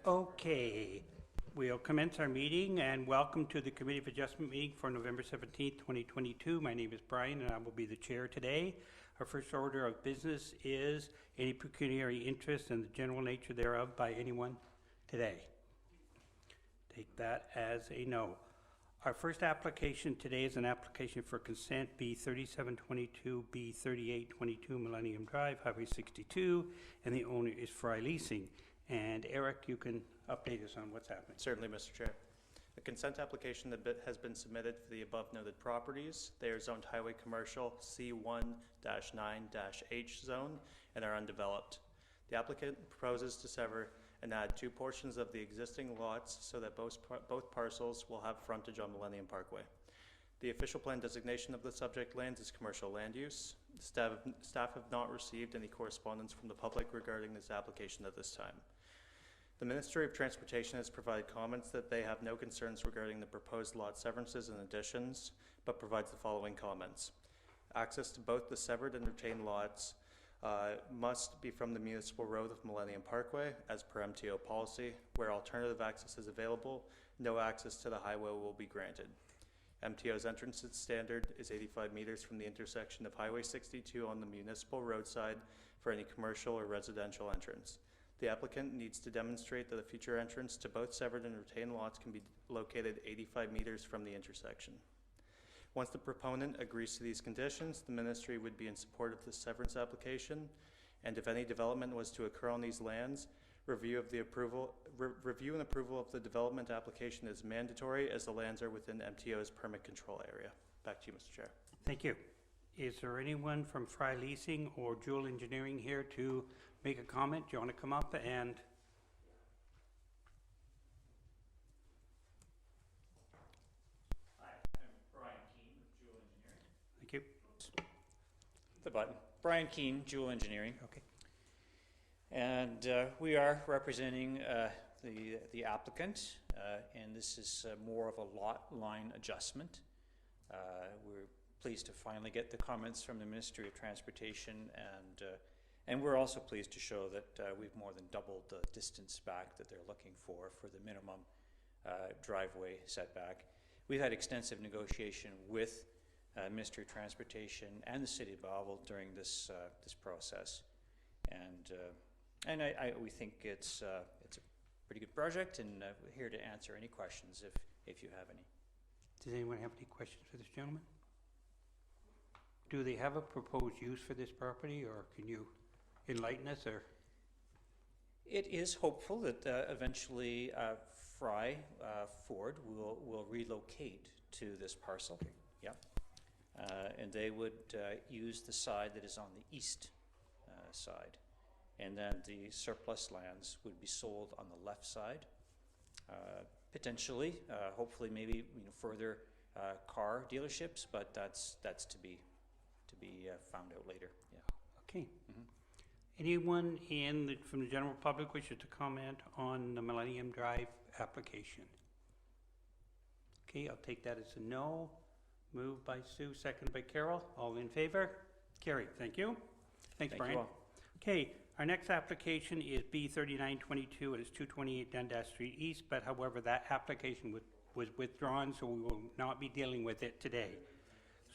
Okay, we'll commence our meeting and welcome to the Committee of Adjustment meeting for November 17th, 2022. My name is Brian and I will be the chair today. Our first order of business is any pecuniary interest and the general nature thereof by anyone today. Take that as a no. Our first application today is an application for consent B3722, B3822 Millennium Drive, Highway 62, and the owner is Fry Leasing. And Eric, you can update us on what's happening. Certainly, Mr. Chair. A consent application has been submitted for the above noted properties. They are zoned highway commercial C1-9-H zone and are undeveloped. The applicant proposes to sever and add two portions of the existing lots so that both parcels will have frontage on Millennium Parkway. The official plan designation of the subject lands is commercial land use. Staff have not received any correspondence from the public regarding this application at this time. The Ministry of Transportation has provided comments that they have no concerns regarding the proposed lot severances and additions, but provides the following comments. Access to both the severed and retained lots must be from the municipal road of Millennium Parkway, as per MTO policy. Where alternative access is available, no access to the highway will be granted. MTO's entrance standard is 85 meters from the intersection of Highway 62 on the municipal roadside for any commercial or residential entrance. The applicant needs to demonstrate that a future entrance to both severed and retained lots can be located 85 meters from the intersection. Once the proponent agrees to these conditions, the ministry would be in support of the severance application, and if any development was to occur on these lands, review and approval of the development application is mandatory, as the lands are within MTO's permit control area. Back to you, Mr. Chair. Thank you. Is there anyone from Fry Leasing or Jewel Engineering here to make a comment? Do you want to come up and... Hi, I'm Brian Keane with Jewel Engineering. Thank you. The button. Brian Keane, Jewel Engineering. Okay. And we are representing the applicant, and this is more of a lot line adjustment. We're pleased to finally get the comments from the Ministry of Transportation, and we're also pleased to show that we've more than doubled the distance back that they're looking for the minimum driveway setback. We've had extensive negotiation with Ministry of Transportation and the City of Belleville during this process, and we think it's a pretty good project, and we're here to answer any questions if you have any. Does anyone have any questions for this gentleman? Do they have a proposed use for this property, or can you enlighten us? Or it is hopeful that eventually Fry Ford will relocate to this parcel. Yeah, and they would use the side that is on the east side, and then the surplus lands would be sold on the left side. Potentially, hopefully, maybe further car dealerships, but that's to be found out later. Yeah. okay. Anyone from the general public wishes to comment on the Millennium Drive application? Okay, I'll take that as a no. Moved by Sue, seconded by Carol. All in favor? Carried. Thank you. Thanks, Brian. You all. Okay, our next application is B3922. It is 228 Dundas Street East, but however, that application was withdrawn, so we will not be dealing with it today.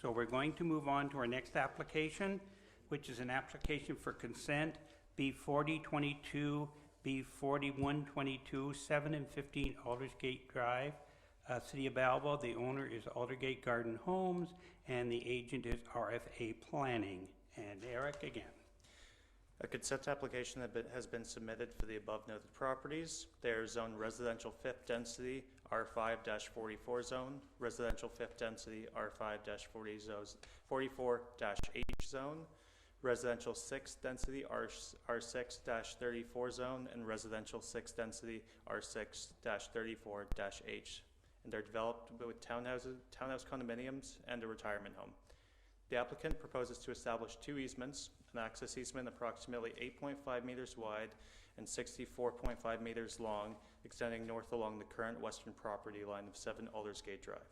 So we're going to move on to our next application, which is an application for consent B4022, B4122, 7 and 15 Aldersgate Drive, City of Belleville. The owner is Aldergate Garden Homes, and the agent is RFA Planning. And Eric, again. A consent application has been submitted for the above noted properties. They are zoned residential 5th density R5-44 zone, residential 5th density R5-44-H zone, residential 6th density R6-34 zone, and residential 6th density R6-34-H. And they're developed with townhouse condominiums and a retirement home. The applicant proposes to establish two easements, an access easement approximately 8.5 meters wide and 64.5 meters long, extending north along the current western property line of 7 Aldersgate Drive,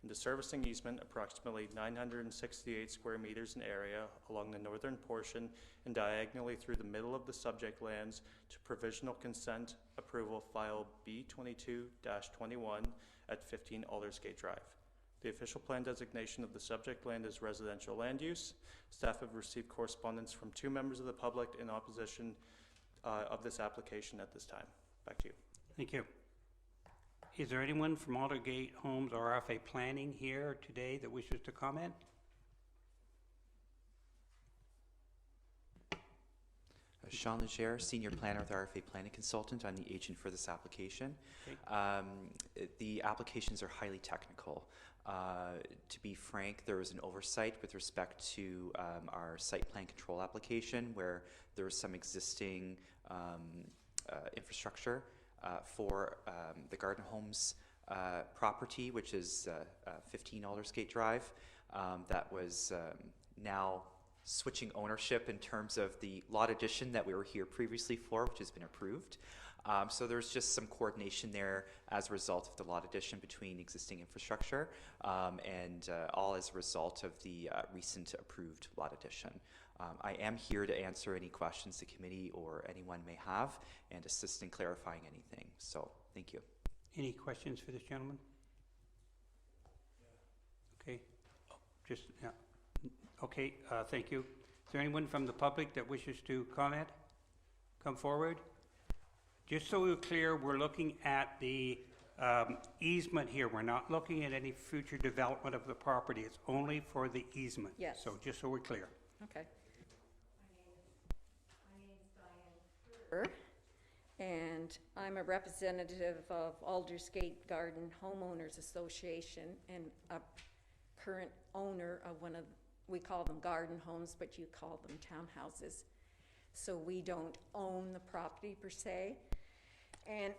and the servicing easement approximately 968 square meters in area along the northern portion and diagonally through the middle of the subject lands to provisional consent approval file B22-21 at 15 Aldersgate Drive. The official plan designation of the subject land is residential land use. Staff have received correspondence from 2 members of the public in opposition of this application at this time. Back to you. Thank you. Is there anyone from Aldergate Homes or RFA Planning here today that wishes to comment? Sean Legere, Senior Planner with RFA Planning Consultant. I'm the agent for this application. Okay. The applications are highly technical. To be frank, there was an oversight with respect to our site plan control application where there was some existing infrastructure for the Garden Homes property, which is 15 Aldersgate Drive, that was now switching ownership in terms of the lot addition that we were here previously for, which has been approved. So there's just some coordination there as a result of the lot addition between existing infrastructure and all as a result of the recent approved lot addition. I am here to answer any questions the committee or anyone may have and assist in clarifying anything. So thank you. Any questions for this gentleman? Okay. Just, yeah. Okay, thank you. Is there anyone from the public that wishes to comment? Come forward. Just so we're clear, we're looking at the easement here. We're not looking at any future development of the property. It's only for the easement. Yes. So just so we're clear. Okay. My name is Diane Furr, and I'm a representative of Aldersgate Garden Homeowners Association and a current owner of one of, we call them garden homes, but you call them townhouses. So we don't own the property per se. And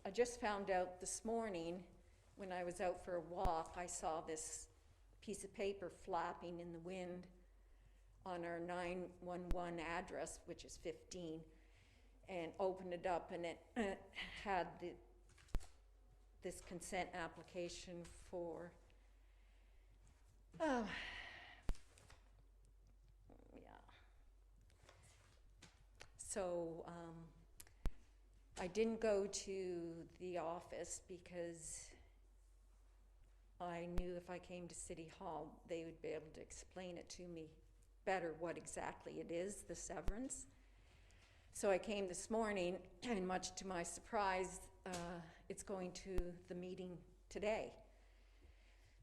I just found out this morning when I was out for a walk, I saw this piece of paper flapping in the wind on our 911 address, which is 15, and opened it up, and it had this consent application for So I didn't go to the office because I knew if I came to City Hall, they would be able to explain it to me better what exactly it is, the severance. So I came this morning, and much to my surprise, it's going to the meeting today.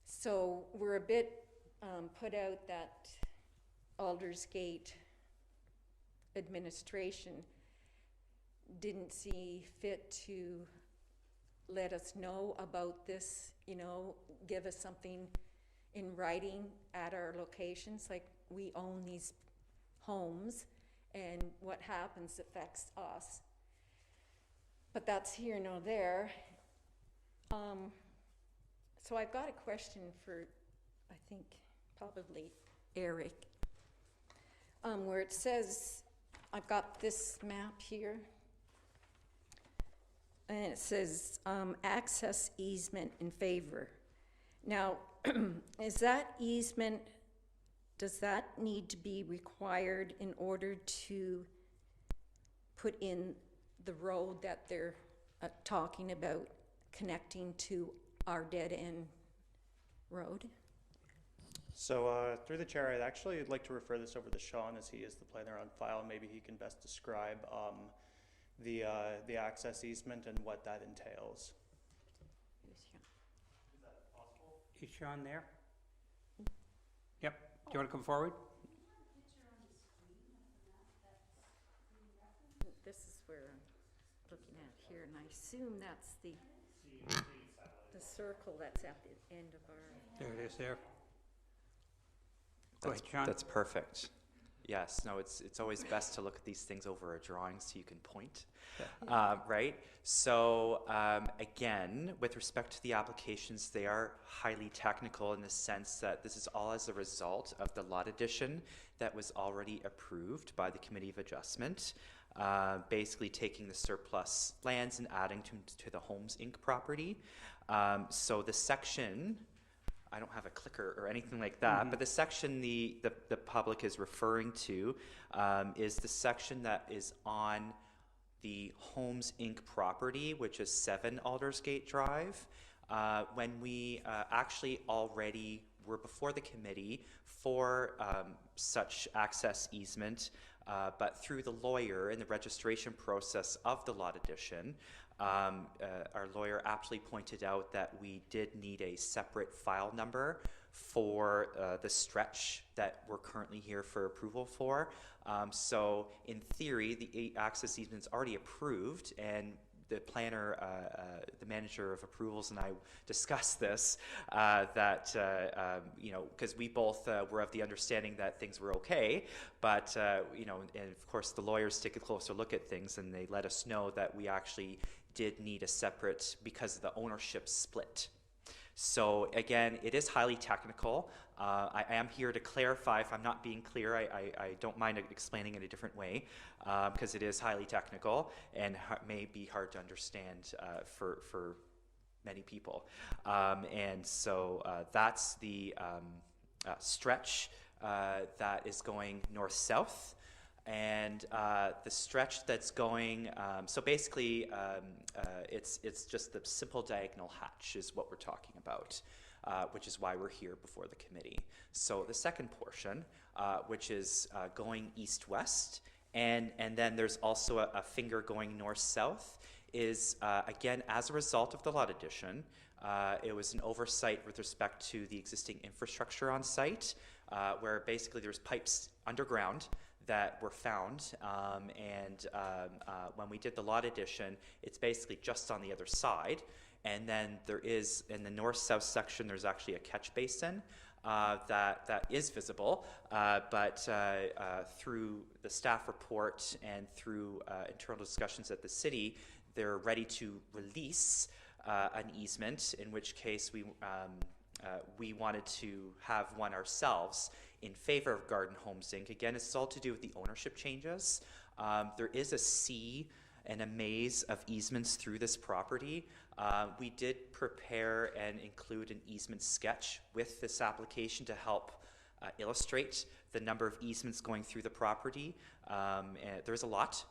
So we're a bit put out that Aldersgate administration didn't see fit to let us know about this, you know, give us something in writing at our locations, like we own these homes and what happens affects us. But that's here nor there. So I've got a question for, I think, probably Eric, where it says, I've got this map here, and it says access easement in favor. Now, is that easement, does that need to be required in order to put in the road that they're talking about connecting to our dead end road? So through the chair, I'd actually like to refer this over to Sean as he is the planner on file. Maybe he can best describe the access easement and what that entails. Is Sean there? Yep. Do you want to come forward? This is where I'm looking at here, and I assume that's the circle that's at the end of our... There it is there. Go ahead, Sean. That's perfect. Yes, no, it's always best to look at these things over a drawing so you can point, right? So again, with respect to the applications, they are highly technical in the sense that this is all as a result of the lot addition that was already approved by the Committee of Adjustment. basically taking the surplus lands and adding to the Homes Inc. property. So the section, I don't have a clicker or anything like that, but the section the public is referring to is the section that is on the Homes Inc. property, which is 7 Aldersgate Drive. When we actually already were before the committee for such access easement, but through the lawyer in the registration process of the lot addition, our lawyer aptly pointed out that we did need a separate file number for the stretch that we're currently here for approval for. So in theory, the access easement's already approved, and the planner, the manager of approvals, and I discussed this, that, you know, because we both were of the understanding that things were okay, but, you know, and of course the lawyers take a closer look at things, and they let us know that we actually did need a separate, because of the ownership split. So again, it is highly technical. I am here to clarify. If I'm not being clear, I don't mind explaining it a different way, because it is highly technical and may be hard to understand for many people. And so that's the stretch that is going north-south. And the stretch that's going, so basically it's just the simple diagonal hatch is what we're talking about, which is why we're here before the committee. So the second portion, which is going east-west, and then there's also a finger going north-south, is again, as a result of the lot addition, it was an oversight with respect to the existing infrastructure on site, where basically there's pipes underground that were found, and when we did the lot addition, it's basically just on the other side, and then there is, in the north-south section, there's actually a catch basin that is visible, but through the staff report and through internal discussions at the city, they're ready to release an easement, in which case we wanted to have one ourselves in favor of Garden Homes Inc. Again, it's all to do with the ownership changes. There is a sea and a maze of easements through this property. We did prepare and include an easement sketch with this application to help illustrate the number of easements going through the property. And there's a lot.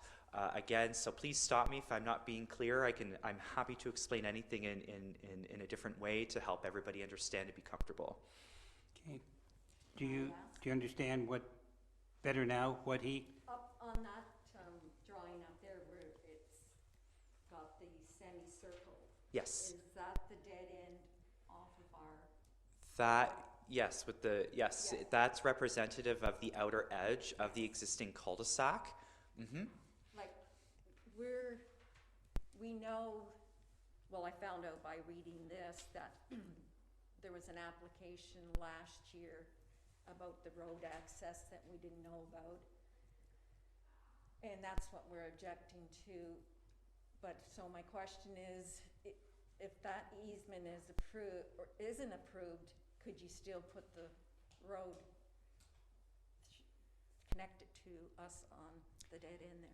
Again, so please stop me if I'm not being clear. I'm happy to explain anything in a different way to help everybody understand and be comfortable. Okay. Do you understand what, better now, what he, Up on that drawing up there where it's got the semicircle, Yes. is that the dead end off of our? That, yes, with the, yes, Yes. that's representative of the outer edge of the existing cul-de-sac. Mm-hmm. Like, we know, well, I found out by reading this that there was an application last year about the road access that we didn't know about. And that's what we're objecting to. But, so my question is, if that easement is approved, or isn't approved, could you still put the road, connect it to us on the dead end there?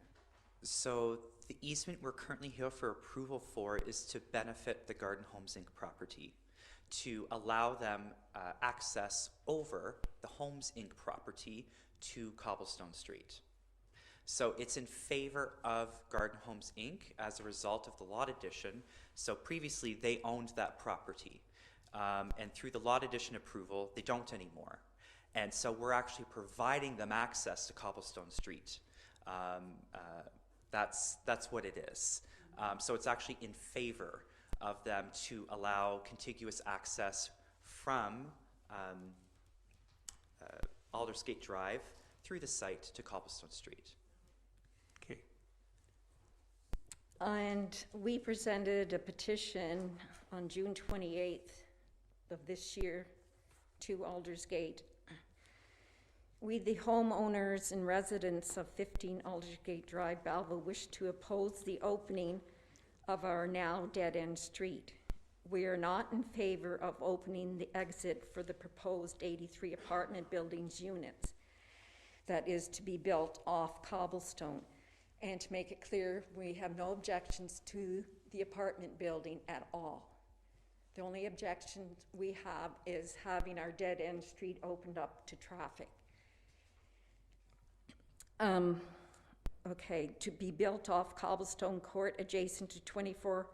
So the easement we're currently here for approval for is to benefit the Garden Homes Inc. property, to allow them access over the Homes Inc. property to Cobblestone Street. So it's in favor of Garden Homes Inc. as a result of the lot addition. So previously they owned that property, and through the lot addition approval, they don't anymore. And so we're actually providing them access to Cobblestone Street. That's what it is. So it's actually in favor of them to allow contiguous access from Aldersgate Drive through the site to Cobblestone Street. okay. And we presented a petition on June 28th of this year to Aldersgate. We, the homeowners and residents of 15 Aldersgate Drive, Belleville, wish to oppose the opening of our now dead-end street. We are not in favor of opening the exit for the proposed 83 apartment buildings units that is to be built off Cobblestone. And to make it clear, we have no objections to the apartment building at all. The only objection we have is having our dead-end street opened up to traffic. Okay, to be built off Cobblestone Court adjacent to 24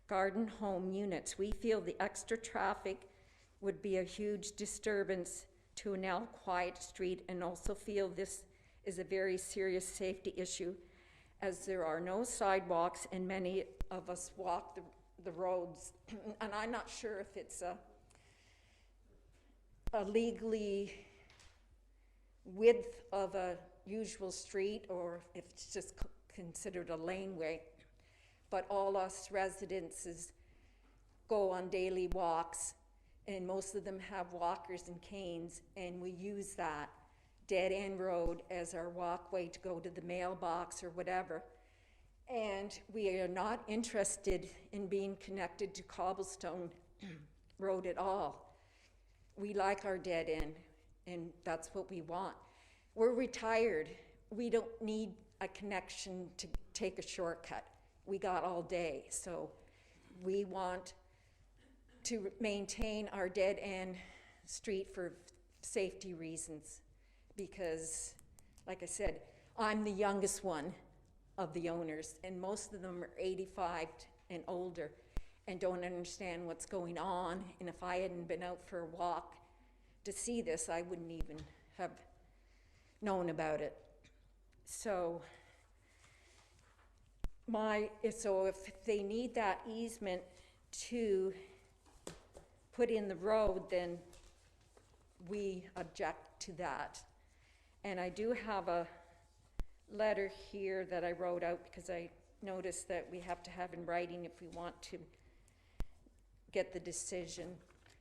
garden home units. We feel the extra traffic would be a huge disturbance to a now quiet street, and also feel this is a very serious safety issue, as there are no sidewalks and many of us walk the roads. And I'm not sure if it's a legally width of a usual street or if it's just considered a laneway. But all us residences go on daily walks, and most of them have walkers and canes, and we use that dead-end road as our walkway to go to the mailbox or whatever. And we are not interested in being connected to Cobblestone Road at all. We like our dead end, and that's what we want. We're retired. We don't need a connection to take a shortcut. We got all day, so we want to maintain our dead end street for safety reasons. Because, like I said, I'm the youngest one of the owners, and most of them are 85 and older and don't understand what's going on. And if I hadn't been out for a walk to see this, I wouldn't even have known about it. So if they need that easement to put in the road, then we object to that. And I do have a letter here that I wrote out because I noticed that we have to have in writing if we want to get the decision.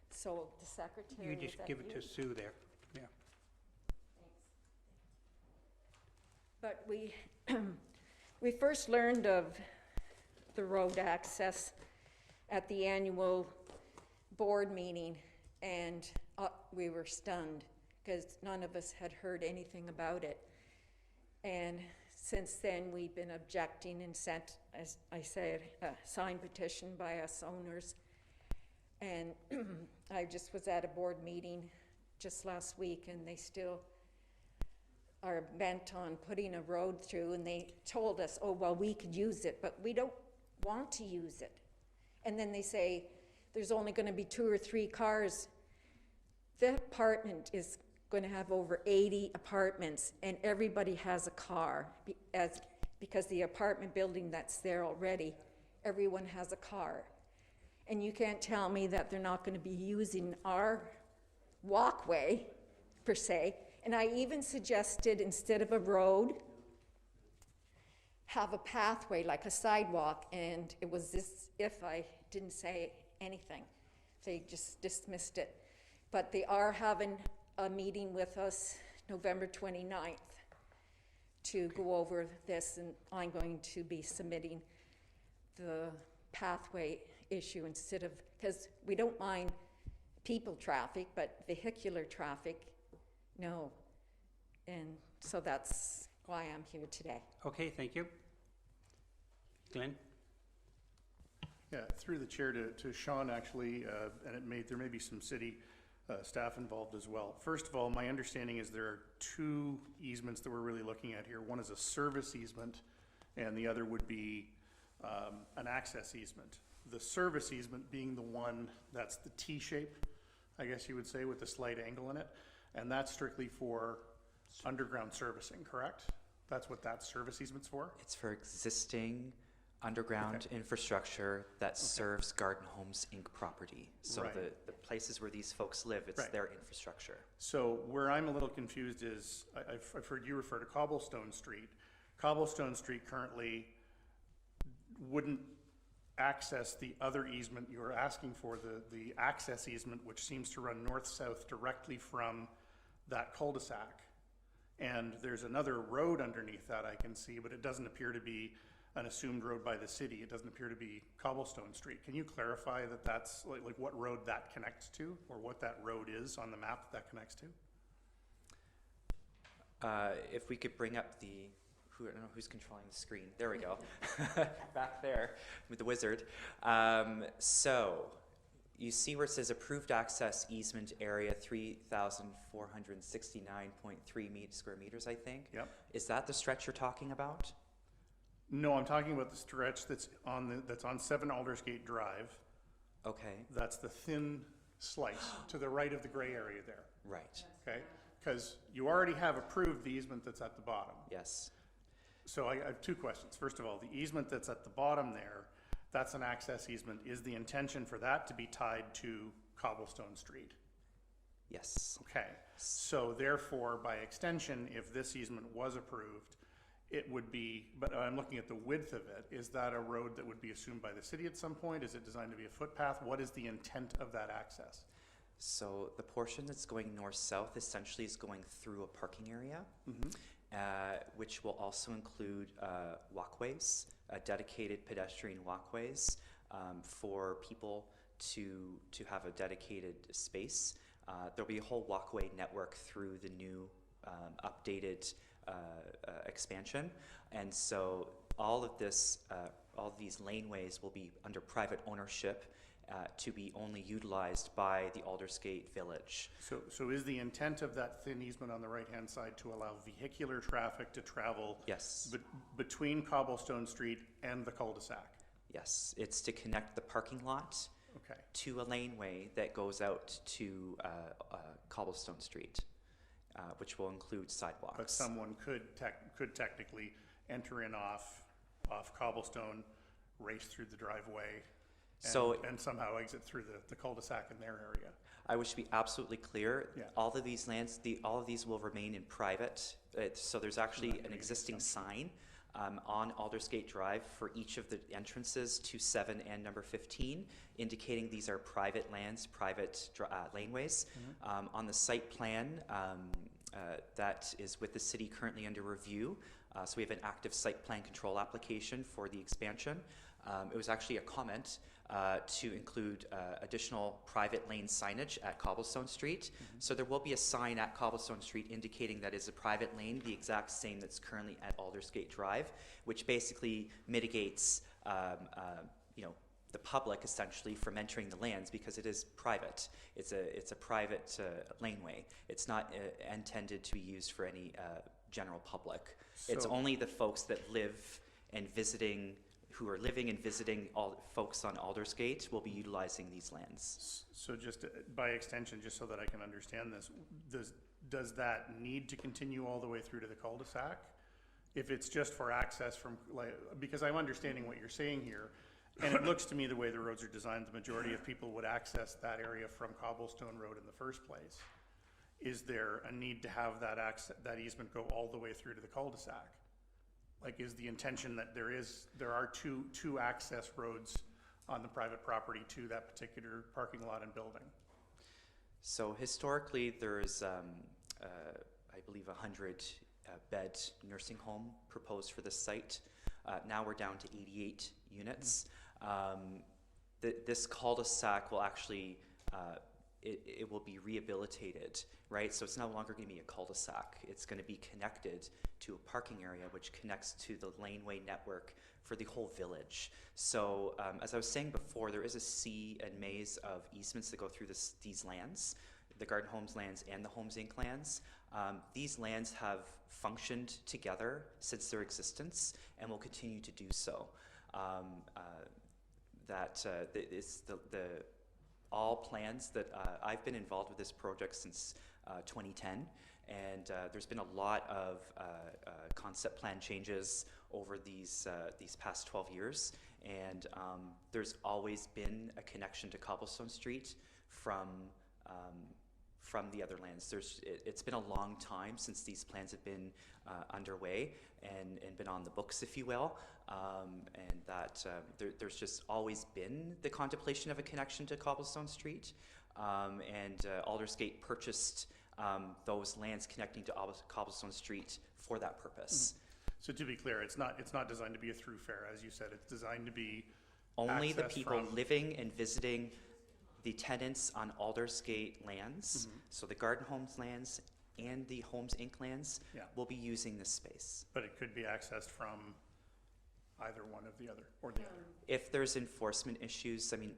So the secretary, You is just that give it you? to Sue there. Yeah. But we first learned of the road access at the annual board meeting, and we were stunned because none of us had heard anything about it. And since then, we've been objecting and sent, as I said, a signed petition by us owners. And I just was at a board meeting just last week, and they still are bent on putting a road through, and they told us, oh, well, we could use it, but we don't want to use it. And then they say, there's only gonna be 2 or 3 cars. The apartment is going to have over 80 apartments, and everybody has a car because the apartment building that's there already, everyone has a car. And you can't tell me that they're not going to be using our walkway, per se. And I even suggested, instead of a road, have a pathway, like a sidewalk, and it was this if I didn't say anything. They just dismissed it. But they are having a meeting with us November 29th to go over this, and I'm going to be submitting the pathway issue instead of, because we don't mind people traffic, but vehicular traffic, no. And so that's why I'm here today. Okay, thank you. Glenn? Yeah, through the chair to Sean, actually, and there may be some city staff involved as well. First of all, my understanding is there are 2 easements that we're really looking at here. One is a service easement, and the other would be an access easement. The service easement being the one that's the T-shape, I guess you would say, with a slight angle in it, and that's strictly for underground servicing, correct? That's what that service easement's for? It's for existing underground infrastructure that serves Garden Homes Inc. property. So Right. the places where these folks live, it's Right. their infrastructure. So where I'm a little confused is, I've heard you refer to Cobblestone Street. Cobblestone Street currently wouldn't access the other easement you were asking for, the access easement, which seems to run north-south directly from that cul-de-sac. And there's another road underneath that I can see, but it doesn't appear to be an assumed road by the city. It doesn't appear to be Cobblestone Street. Can you clarify that that's like what road that connects to, or what that road is on the map that connects to? If we could bring up the I don't know who's controlling the screen. There we go. Back there with the wizard. So you see where it says approved access easement area 3,469.3 square meters, I think. Yep. Is that the stretch you're talking about? No, I'm talking about the stretch that's on 7 Aldersgate Drive. Okay, That's the thin slice to the right of the gray area there, right. okay? Because you already have approved the easement that's at the bottom. Yes. So I have 2 questions. First of all, the easement that's at the bottom there, that's an access easement. Is the intention for that to be tied to Cobblestone Street? Yes. Okay, so therefore, by extension, if this easement was approved, it would be, but I'm looking at the width of it, is that a road that would be assumed by the city at some point? Is it designed to be a footpath? What is the intent of that access? So the portion that's going north-south essentially is going through a parking area, which will also include walkways, dedicated pedestrian walkways for people to have a dedicated space. There'll be a whole walkway network through the new updated expansion, and so all of these laneways will be under private ownership to be only utilized by the Aldersgate Village. So is the intent of that thin easement on the right-hand side to allow vehicular traffic to travel Yes, between Cobblestone Street and the cul-de-sac? yes, it's to connect the parking lot Okay, to a laneway that goes out to Cobblestone Street, which will include sidewalks. but someone could technically enter in off Cobblestone, race through the driveway, and somehow exit through the cul-de-sac in their area. I wish to be absolutely clear. Yeah. All of these lands, all of these will remain in private. So there's actually an existing sign on Aldersgate Drive for each of the entrances to 7 and number 15, indicating these are private lands, private laneways. On the site plan that is with the city currently under review, so we have an active site plan control application for the expansion. It was actually a comment to include additional private lane signage at Cobblestone Street. So there will be a sign at Cobblestone Street indicating that is a private lane, the exact same that's currently at Aldersgate Drive, which basically mitigates the public essentially from entering the lands because it is private. It's a private laneway. It's not intended to be used for any general public. It's So- only the folks that live and visiting, who are living and visiting all folks on Aldersgate will be utilizing these lands. So just by extension, just so that I can understand this, does that need to continue all the way through to the cul-de-sac? If it's just for access from, because I'm understanding what you're saying here, and it looks to me the way the roads are designed, the majority of people would access that area from Cobblestone Road in the first place. Is there a need to have that easement go all the way through to the cul-de-sac? Like, is the intention that there are two access roads on the private property to that particular parking lot and building? So historically, there is, I believe, 100-bed nursing home proposed for this site. Now we're down to 88 units. This cul-de-sac will actually, it will be rehabilitated, right? So it's no longer going to be a cul-de-sac. It's going to be connected to a parking area which connects to the laneway network for the whole village. So as I was saying before, there is a sea and maze of easements that go through these lands, the Garden Homes lands and the Homes Inc. lands. These lands have functioned together since their existence and will continue to do so. All plans that I've been involved with this project since 2010, and there's been a lot of concept plan changes over these past 12 years, and there's always been a connection to Cobblestone Street from the other lands. It's been a long time since these plans have been underway and been on the books, if you will, and that there's just always been the contemplation of a connection to Cobblestone Street, and Aldersgate purchased those lands connecting to Cobblestone Street for that purpose. So to be clear, it's not designed to be a throughfare, as you said. It's designed to be Only the access people from- living and visiting the tenants on Aldersgate lands, so the Garden Homes lands and the Homes Inc. lands Yeah. will be using this space. But it could be accessed from either one of the other, or the other. If there's enforcement issues, I mean,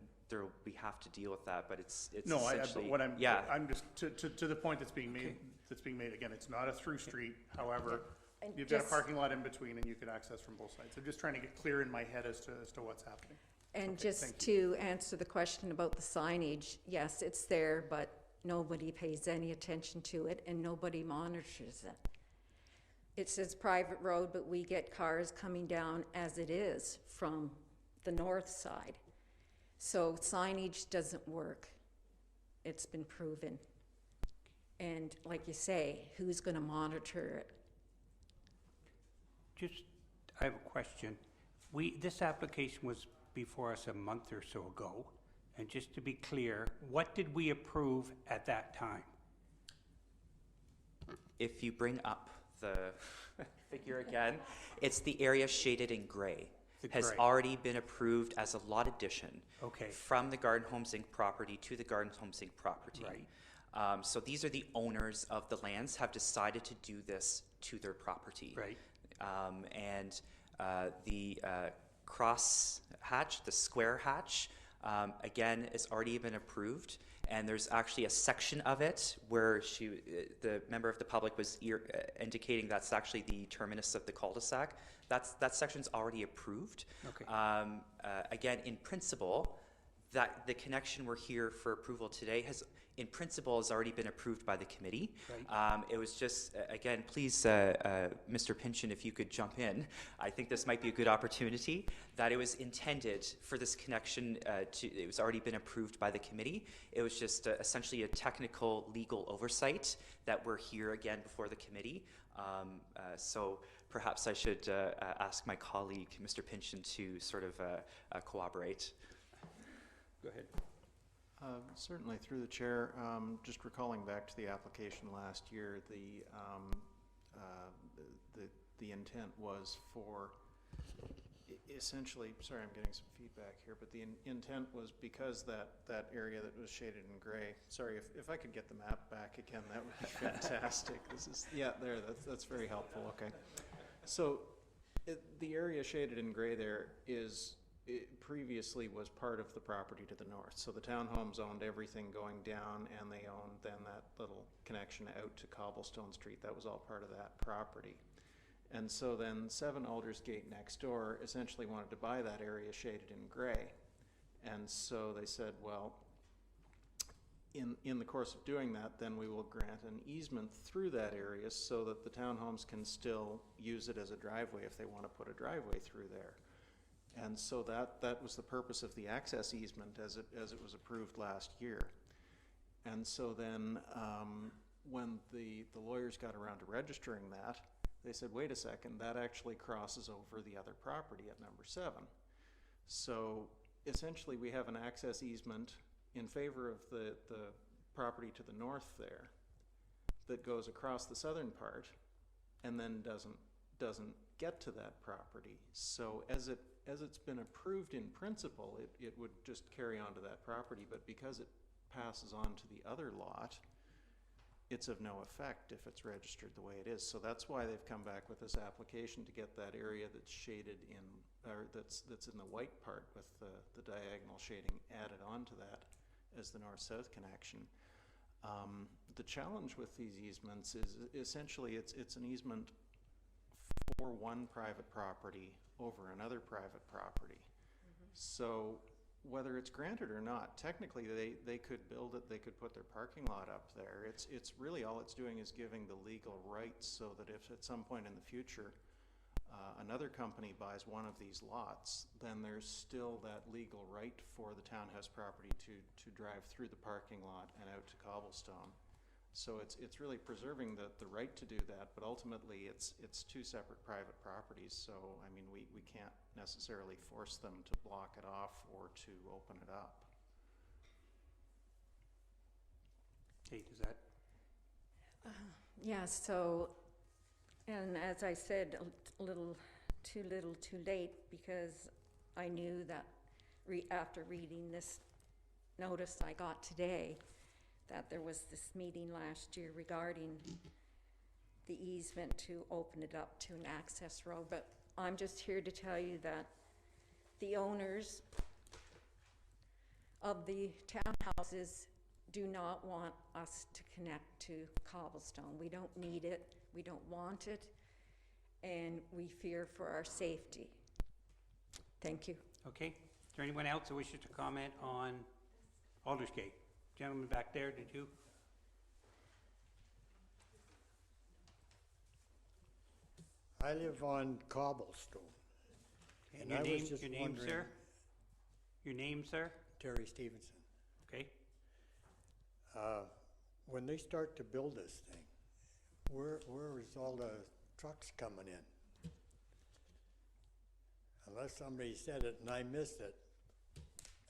we have to deal with that, but it's No, but essentially, what I'm, yeah. I'm just, to the point that's being made, again, it's not a through street, however, And you've got a just- parking lot in between and you could access from both sides. I'm just trying to get clear in my head as to what's happening. And Okay, just thank to answer the question about the signage, yes, it's there, but nobody pays any attention to it and nobody monitors it. It says private road, but we get cars coming down as it is from the north side. So signage doesn't work. It's been proven. And like you say, who's gonna monitor it? I have a question. This application was before us a month or so ago, and just to be clear, what did we approve at that time? If you bring up the figure again, it's the area shaded in gray. The Has gray. already been approved as a lot addition. Okay. From the Garden Homes Inc. property to the Garden Homes Inc. property. Right. So these are the owners of the lands have decided to do this to their property. Right. And the cross hatch, the square hatch, again, has already been approved. And there's actually a section of it where the member of the public was indicating that's actually the terminus of the cul-de-sac. That section's already approved. Okay. Again, in principle, that the connection we're here for approval today has already been approved by the committee. Right. It was just, again, please, Mr. Pynchon, if you could jump in. I think this might be a good opportunity, that it was intended for this connection it was already been approved by the committee. It was just essentially a technical legal oversight that we're here again before the committee. So perhaps I should ask my colleague, Mr. Pynchon, to sort of cooperate. Go ahead. Certainly, through the chair, just recalling back to the application last year, the intent was for essentially, sorry, I'm getting some feedback here, but the intent was because that area that was shaded in gray, sorry, if I could get the map back again, that would be fantastic. There, that's very helpful, okay. So, the area shaded in gray there it previously was part of the property to the north. So the townhomes owned everything going down, and they owned then that little connection out to Cobblestone Street. That was all part of that property. And so then 7 Aldersgate next door essentially wanted to buy that area shaded in gray. And so they said, well, in the course of doing that, then we will grant an easement through that area so that the townhomes can still use it as a driveway if they want to put a driveway through there. And so that was the purpose of the access easement as it was approved last year. And so then when the lawyers got around to registering that, they said, wait a second, that actually crosses over the other property at number 7. So essentially we have an access easement in favor of the property to the north there that goes across the southern part and then doesn't get to that property. So as it's been approved in principle, it would just carry on to that property, but because it passes on to the other lot, it's of no effect if it's registered the way it is. So that's why they've come back with this application to get that area that's shaded in, or that's in the white part with the diagonal shading added onto that as the north-south connection. The challenge with these easements is essentially it's an easement for one private property over another private property. Mm-hmm. So whether it's granted or not, technically they could build it, they could put their parking lot up there. It's really all it's doing is giving the legal rights so that if at some point in the future another company buys one of these lots, then there's still that legal right for the townhouse property to drive through the parking lot and out to Cobblestone. So it's really preserving the right to do that, but ultimately it's 2 separate private properties. So I mean we can't necessarily force them to block it off or to open it up. Kate, is that? Yeah, so, and as I said, a little too late, because I knew that after reading this notice I got today, that there was this meeting last year regarding the easement to open it up to an access road, but I'm just here to tell you that the owners of the townhouses do not want us to connect to cobblestone. We don't need it, we don't want it, and we fear for our safety. Thank you. Okay, is there anyone else that wishes to comment on Aldersgate? Gentleman back there, did you? I live on Cobblestone. And And your I was name, just your name, sir? wondering- Your name, sir? Terry Stevenson. Okay, When they start to build this thing, where is all the trucks coming in? Unless somebody said it and I missed it,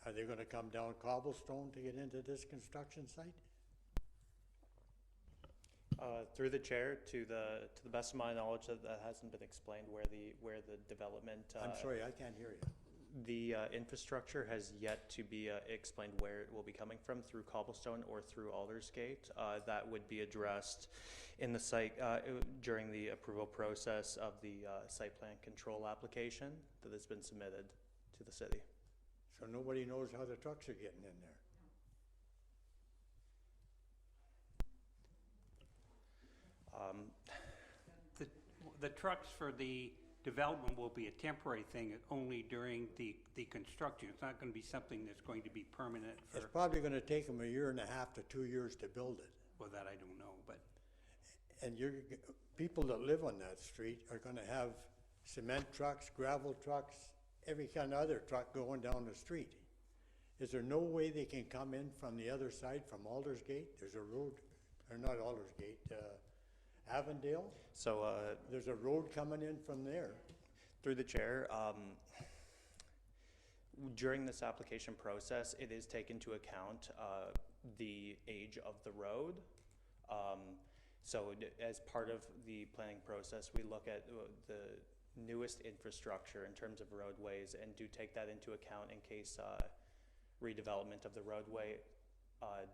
are they gonna come down Cobblestone to get into this construction site? Through the chair, to the best of my knowledge, that hasn't been explained where the development. I'm sorry, I can't hear you. The infrastructure has yet to be explained where it will be coming from, through Cobblestone or through Aldersgate. That would be addressed in the site during the approval process of the site plan control application that has been submitted to the city. So nobody knows how the trucks are getting in there. the trucks for the development will be a temporary thing only during the construction. It's not gonna be something that's going to be permanent It's for, probably gonna take them 1.5 to 2 years to build it. well, that I don't know, but, And people that live on that street are gonna have cement trucks, gravel trucks, every kind of other truck going down the street. Is there no way they can come in from the other side, from Aldersgate? There's a road, or not Aldersgate, Avondale? So There's a road coming in from there. through the chair, during this application process, it is taken into account the age of the road. As part of the planning process, we look at the newest infrastructure in terms of roadways and do take that into account in case redevelopment of the roadway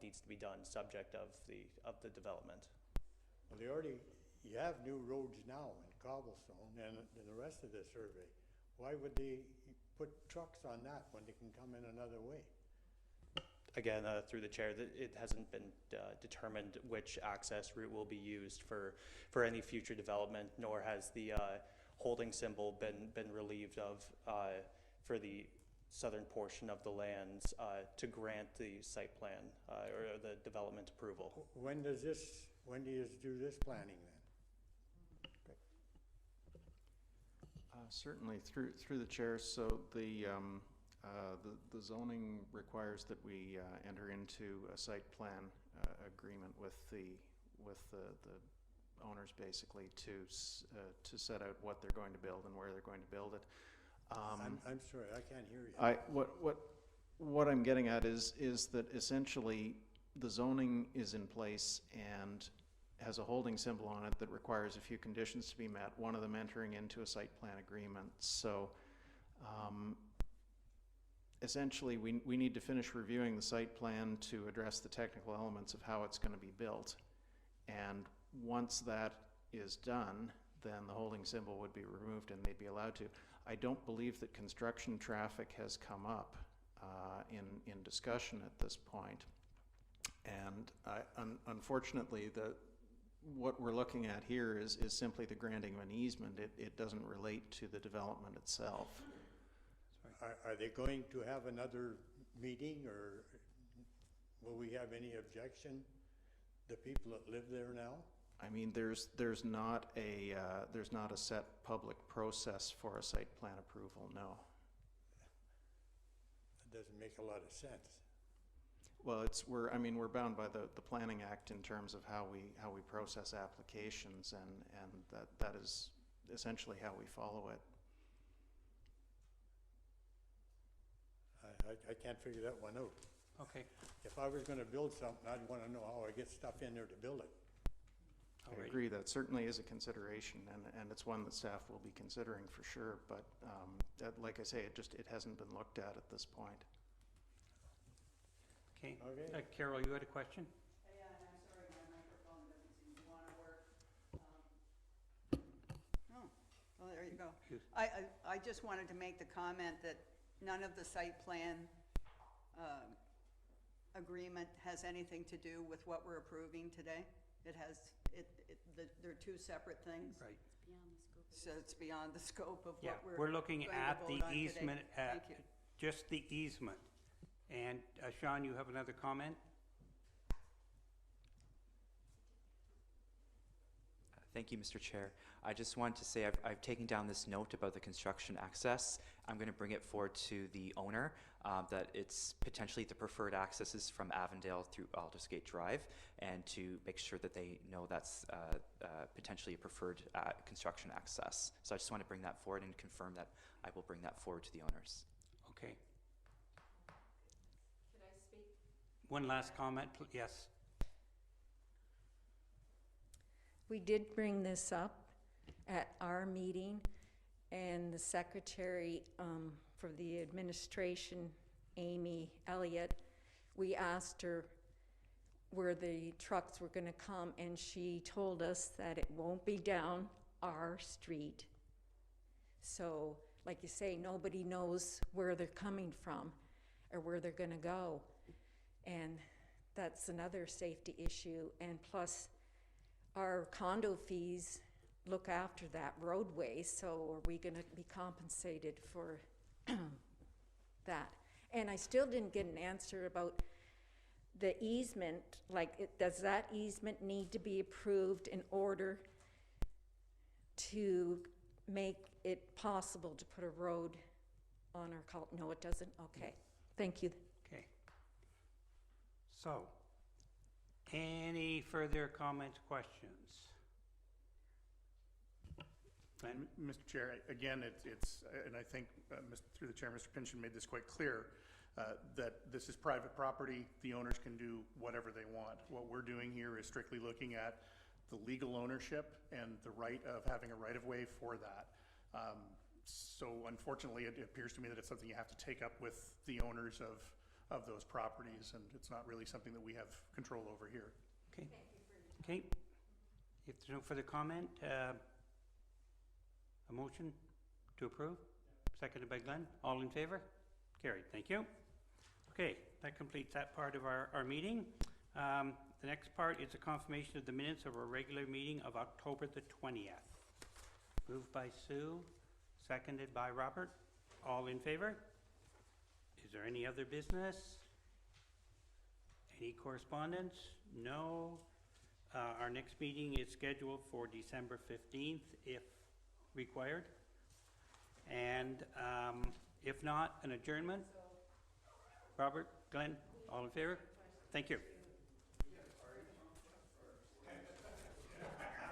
needs to be done, subject of the development. Well, you have new roads now in Cobblestone and in the rest of the survey. Why would they put trucks on that when they can come in another way? Again, through the chair, it hasn't been determined which access route will be used for any future development, nor has the holding symbol been relieved of for the southern portion of the lands to grant the site plan or the development approval. When do you do this planning then? Certainly, through the chair. So the zoning requires that we enter into a site plan agreement with the owners, basically, to set out what they're going to build and where they're going to build it. I'm sorry, I can't hear you. What I'm getting at is that essentially the zoning is in place and has a holding symbol on it that requires a few conditions to be met, one of them entering into a site plan agreement. So essentially we need to finish reviewing the site plan to address the technical elements of how it's going to be built. And once that is done, then the holding symbol would be removed and they'd be allowed to. I don't believe that construction traffic has come up in discussion at this point. And unfortunately, what we're looking at here is simply the granting of an easement. It doesn't relate to the development itself. Are they going to have another meeting, or will we have any objection, the people that live there now? I mean, there's not a set public process for a site plan approval, no. That doesn't make a lot of sense. Well, we're bound by the Planning Act in terms of how we process applications, and that is essentially how we follow it. I can't figure that one out. okay, If I was gonna build something, I'd wanna know how I get stuff in there to build it. I alright. agree, that certainly is a consideration, and it's one that staff will be considering for sure, but like I say, it hasn't been looked at this point. Okay. Okay. Carol, you had a question? there you go. Yes. I just wanted to make the comment that none of the site plan agreement has anything to do with what we're approving today. It has, they're two separate things. Right. So it's beyond the scope of Yeah, what we're looking going to at the vote on today. easement, Thank you. just the easement. And Sean, you have another comment? Thank you, Mr. Chair. I just wanted to say I've taken down this note about the construction access. I'm going to bring it forward to the owner, that it's potentially the preferred access is from Avondale through Aldersgate Drive, and to make sure that they know that's potentially a preferred construction access. So I just want to bring that forward and confirm that I will bring that forward to the owners. Okay. Could I speak? One last comment, yes. We did bring this up at our meeting, and the secretary for the administration, Amy Elliott, we asked her where the trucks were going to come, and she told us that it won't be down our street. So, like you say, nobody knows where they're coming from or where they're going to go. And that's another safety issue. And plus, our condo fees look after that roadway, so are we gonna be compensated for that? And I still didn't get an answer about the easement, like, does that easement need to be approved in order to make it possible to put a road on our no, it doesn't, okay, thank you. Okay. So, any further comments, questions? Glenn? Mr. Chair, again, it's and I think through the chair, Mr. Pynchon made this quite clear, that this is private property. The owners can do whatever they want. What we're doing here is strictly looking at the legal ownership and the right of having a right-of-way for that. So unfortunately, it appears to me that it's something you have to take up with the owners of those properties, and it's not really something that we have control over here. Okay. Okay. If there's no further comment, a motion to approve, seconded by Glenn. All in favor? Carried. Thank you. Okay, that completes that part of our meeting. The next part is a confirmation of the minutes of our regular meeting of October the 20th. Moved by Sue, seconded by Robert. All in favor? Is there any other business? Any correspondence? No. Our next meeting is scheduled for December 15th, if required. And if not, an adjournment. Robert, Glenn, all in favor? Thank you.